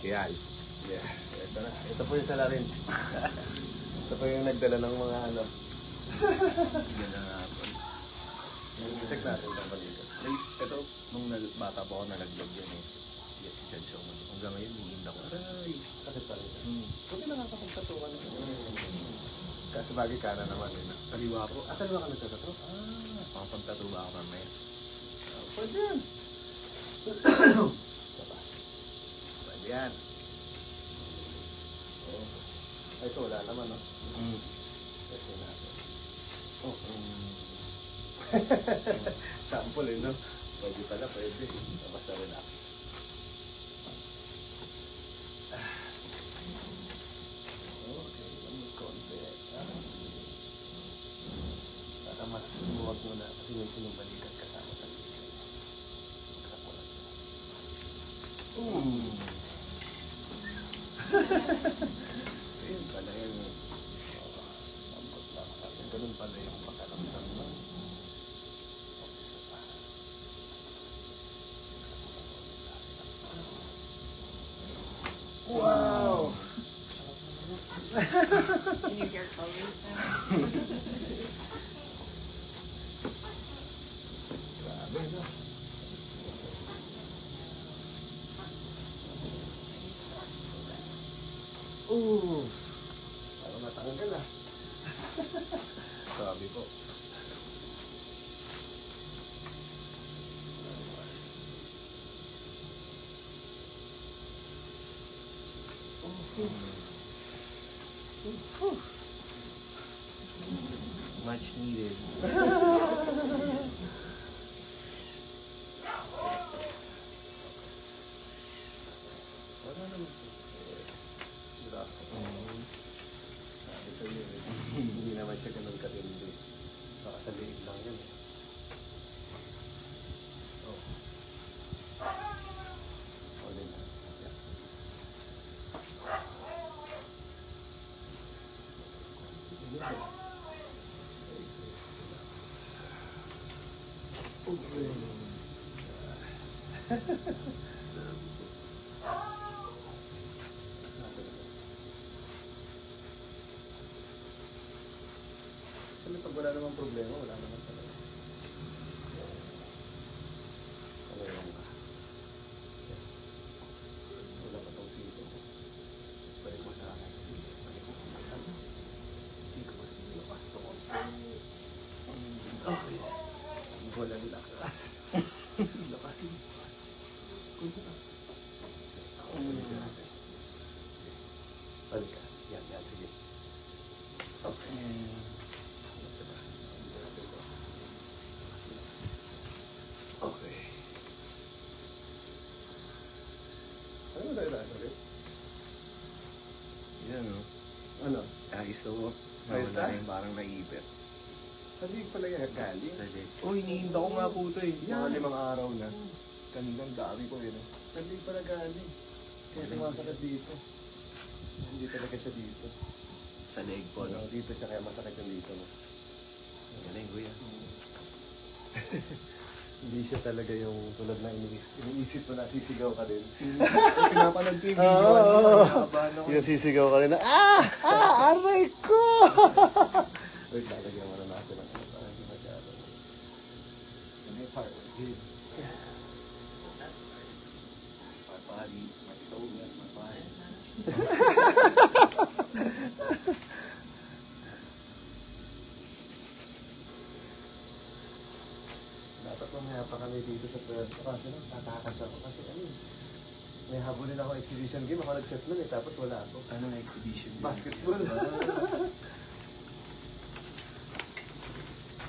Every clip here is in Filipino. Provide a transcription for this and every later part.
Yan. Yeah. Ito na. Ito po yung salarin. Ito po yung nagdala ng mga ano. Yan na natin. Check natin itong balikat. Ito, nung bata pa ako nalaglag yan eh. Yes, si Chad Showman. Hanggang ngayon, hinihinda ko. Aray! Bakit pa rin siya? Buti nakakapagtatuwa na siya. Kasi bagay ka na naman yun. Kaliwa ko. Kaliwa ka nagtatato? Makapagtato ba ako mamaya? Pwede yan. Pwede yan. Ay, ito wala naman, no? Kasi natin. Sample eh, no? Pwede pala, pwede. Basta relax. Okay, konti. Para mas buwag muna kasi may sinumbalikan kasama sa likod. Sa kulat. Ayun pala yun. Ambot lang. Ganun pala yung pakaramdam mo. Wow! Can you hear colors now? Grabe, no? Parang natanggal ah. Sabi ko. Much needed. Wala naman sasakit. Sabi sa'yo eh. Hindi naman siya ganun katindi. Baka sa liig lang yun eh. All in hands. Yeah. Kasi pag wala namang problema, wala naman talaga. Talagang ka. Wala pa tong sito. Balik mo sa akin. Balik mo. Saan mo? Siko mo. Lakas pa ko. Okay. Wala lakas. Lakasin. Kunti ka. Balik ka natin. Balik ka. Yan, yan. Sige. Okay. Okay. Ano ba tayo taas ulit? Yan o. Ano? Ayos to. Ayos Nawala na? yung parang naipit. Sa liig pala yan galing. Sa leg. Oh, hinihinda ko nga po ito eh. Yan. Mga 5 araw na. Kaninang dami ko yun. Sa liig pala galing. Kaya sumasakit dito. Hindi talaga siya dito. Sa leg po, no? Dito siya kaya masakit yung dito. No? Galing ko yan. Hindi siya talaga yung tulad na iniisip mo na sisigaw ka din. Pinapanood ko yung Oo, video. oo. Nakakabahan ako. Yung sisigaw ka rin na, aray ko! Wait, lalagyan mo na natin ang ano para hindi masyado. My part was good. My body, my soul, and my body. Dapat mamaya pa kami dito sa Puerto kasi lang, tatakas ako kasi ano may habulin ako exhibition game, ako nag-set nun eh, tapos wala ako. Anong exhibition? Basketball.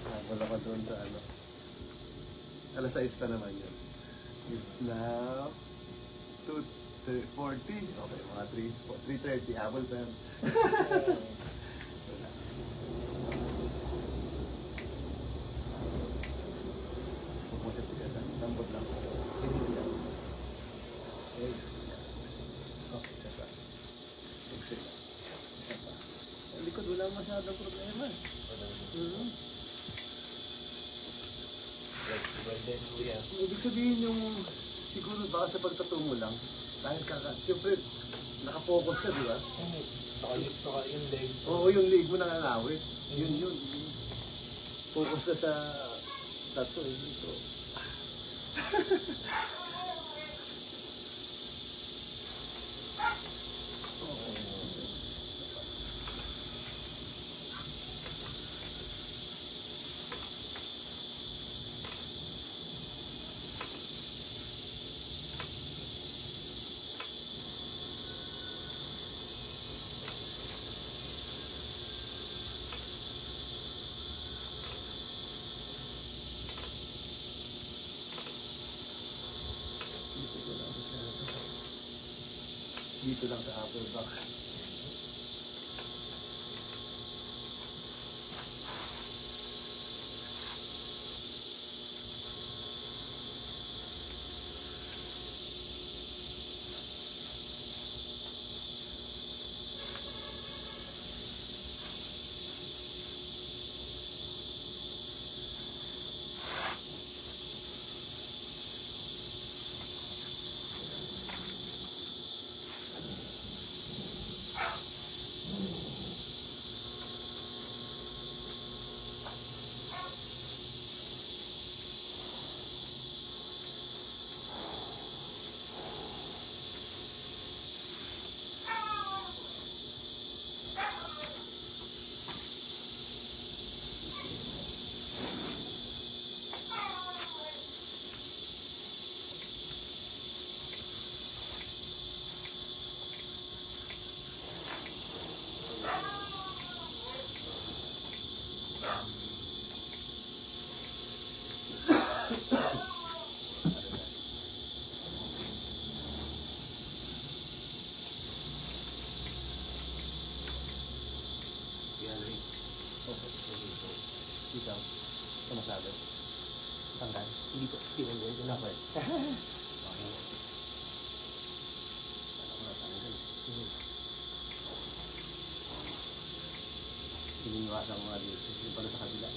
Habol ako doon sa ano. Alas 6 pa naman yun. It's now 2:40. Okay, mga 3:30. Habol pa yun. Relax. Pupusip ka sa sambot lang. Hindi lang. Exhale. Okay, isa pa. Exhale. Isa pa. Sa likod, wala masyadong problema. Flexible din, kuya. Ibig sabihin yung siguro baka sa pagtatungo lang, Dahil siyempre, nakafocus ka, di ba? Saka yung leg. Oo, yung leg mo nanganawit. Yun. Focus na sa tattoo eh. Dito. Dito lang sa upper back. Ikaw, ano masabi? Tanggal? Hindi ko, tinanggal ko na. Okay. Ako na tanggal. Iniwasan ko nga dito. Yung pala sa kabila.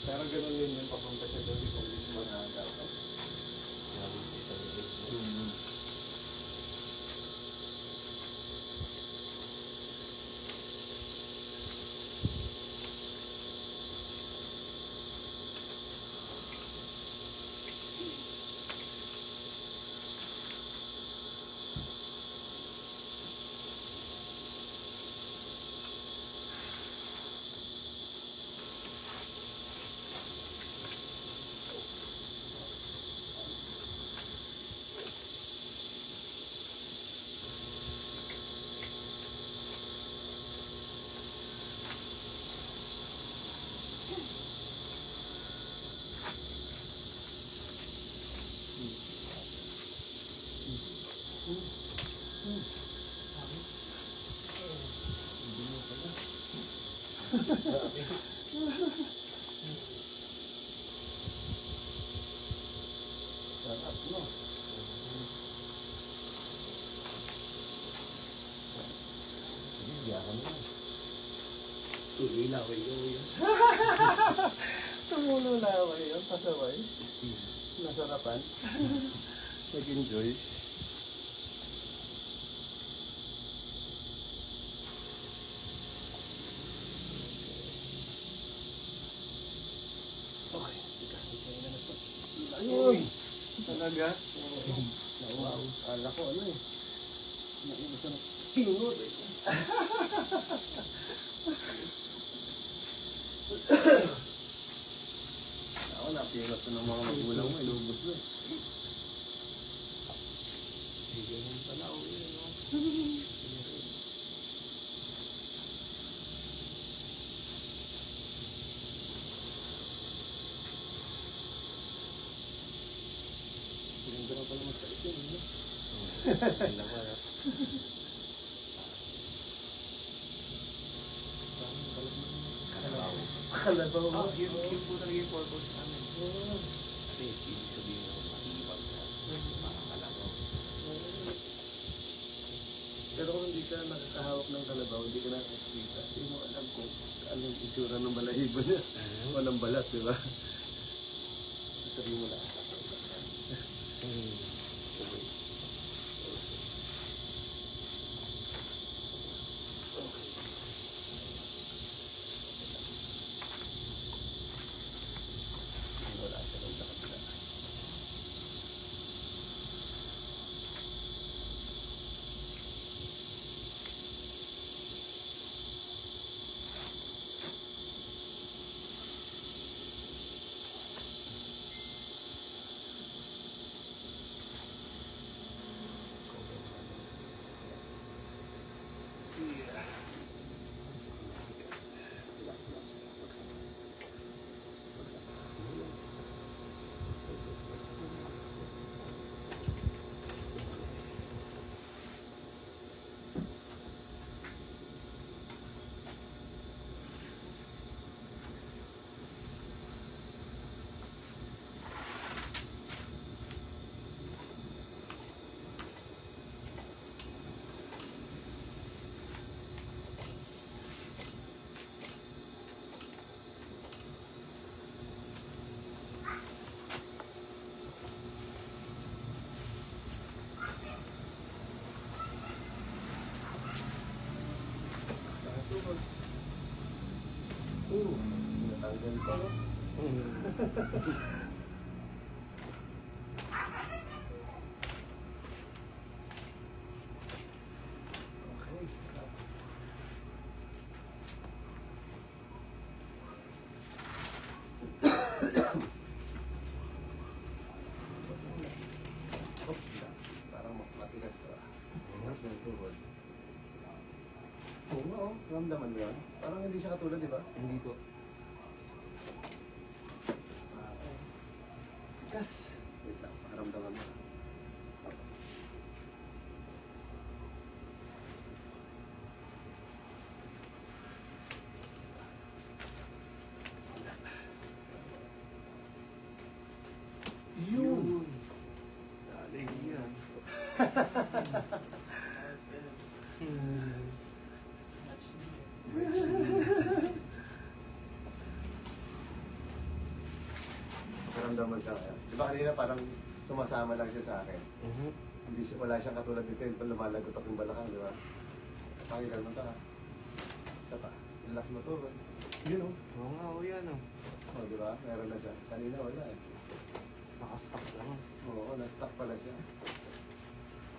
Pero gano'n yun yung papunta siya doon kung gusto mo na dapat. Sarap, no? Iyakan mo. Tuloy laway yun. Tumulo laway yun, pasaway. Nasarapan. Nag-enjoy. Okay, tikas na kayo na ito. Ayun! Talaga? Wow. Kala ko ano eh. Naibas na pingot eh. Ako napingot ko ng mga magulang mo, inubos na eh. Hindi ganun pala ako yun, no? Ganda na pala magkait yun, no? Alam mo na. Kalabaw mo. Yun po talaga yung purpose namin. Kasi ibig sabihin mo masipag ka. Parang kalabaw. Pero kung hindi ka nakakahawak ng kalabaw, hindi ka nakakita. Hindi mo alam kung anong itsura ng balahibo niya. Walang balat, di ba? Sabi mo lang. Wala siya lang sa kabila. Natanggal pa. Okay, stop. Oh, parang matigas ka. Mas ng tuhod. Oo nga, oh. Ramdaman mo yan. Parang hindi siya katulad, di ba? Hindi po. Tigas. Wait lang, pakiramdaman mo. Yun! Daling yan. Pakiramdaman ka kaya. Di ba kanina parang sumasama lang siya sa akin. Hindi siya, wala siyang katulad dito yung lumalagot ako yung balakang, di ba? Pakiramdaman mo ka. Isa pa. Relax mo to. Yun o. Oo nga, o yan o. Oh, di ba? Meron na siya. Kanina wala eh. Nakastock lang. Oo, na-stuck pala siya.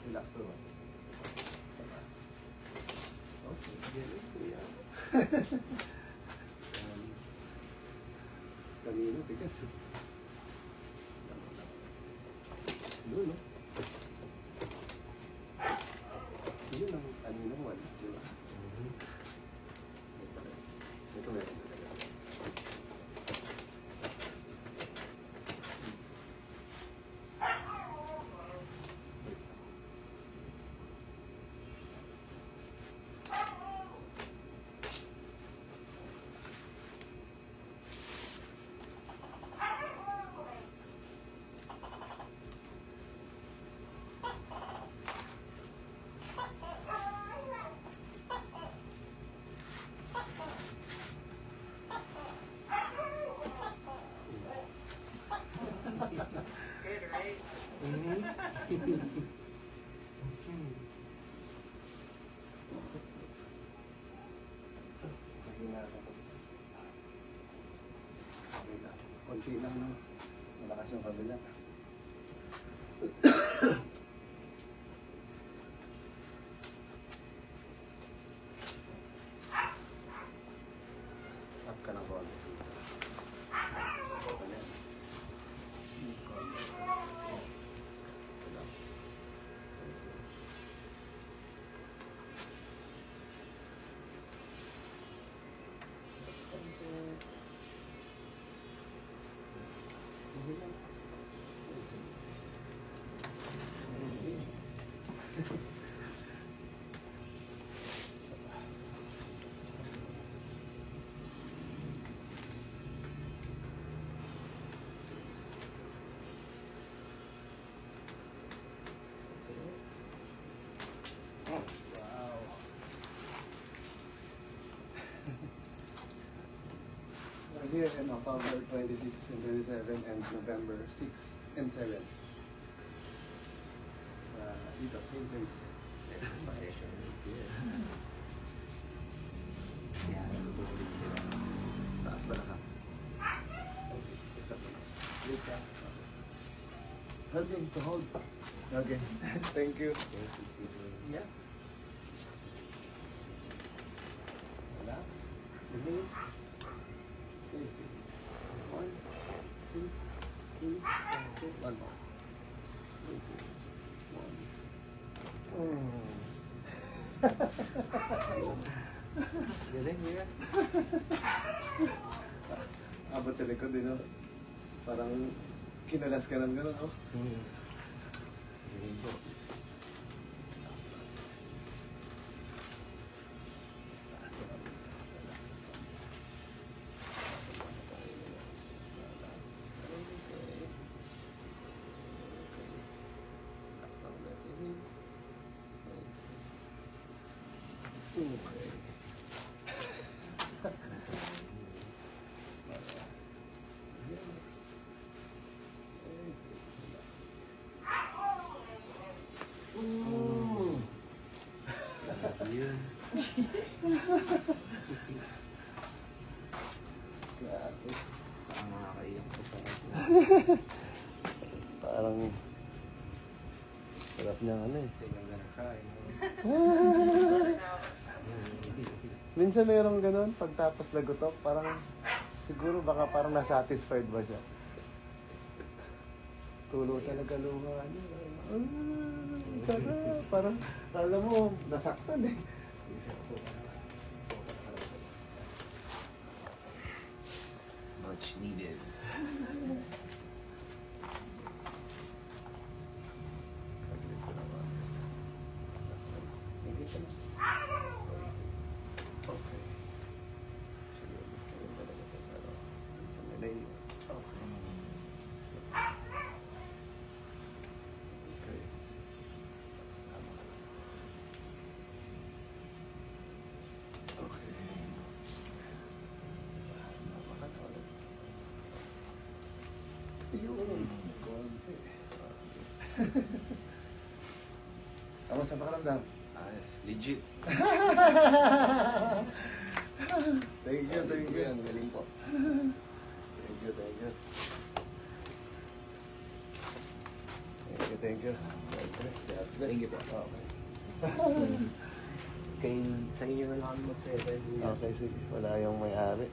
Relax to. Isa pa. Okay. Galing po yan. Kanina, tigas eh. Yun, no? Yun ang kaninang wala, di ba? Ito meron. konti lang, no? Malakas yung kabila. Up ka ng konti. Ano yan? Smooth konti. Ito lang. Wow. We're here in October 26 and 27 and November 6 and 7. Sa dito, same place. Sa session. Kaya nagbubulit sila. Taas ba na ka? Okay, exact na. Wait ka. Help me to hold. Okay. Thank you. Thank you, Sidney. Yeah. Relax. Inhale. Exhale. 1, 2, 3, 4. One more. Exhale. 1. Galing, yeah. Abot sa likod din, no? Parang kinalas ka ng gano'n, no? Galing po. Okay. Yun. Grabe. Saan makakaiyak sa sarap mo? Parang sarap niyang ano eh. Tingnan na nakain mo. Minsan mayroong ganun, pagtapos lagutok, parang siguro baka parang nasatisfied ba siya. Tulo talaga luha niya. Sarap. Parang, alam mo, nasaktan eh. Much needed. Paglit ko naman. Hindi ka na. Okay. Siguro gusto rin talaga ito, pero minsan nalay. Okay. Okay. Sama ka lang. Okay. Sama ka na ulit. Yun. Konti. Kamusta ang pakiramdam? Yes, legit. Thank you, thank you. Ang galing po. Thank you, thank you. Thank you, thank you. God bless, God bless. Thank you po. Okay. Kay, sa inyo na lang mag-7. Okay, sige. Wala yung may-ari.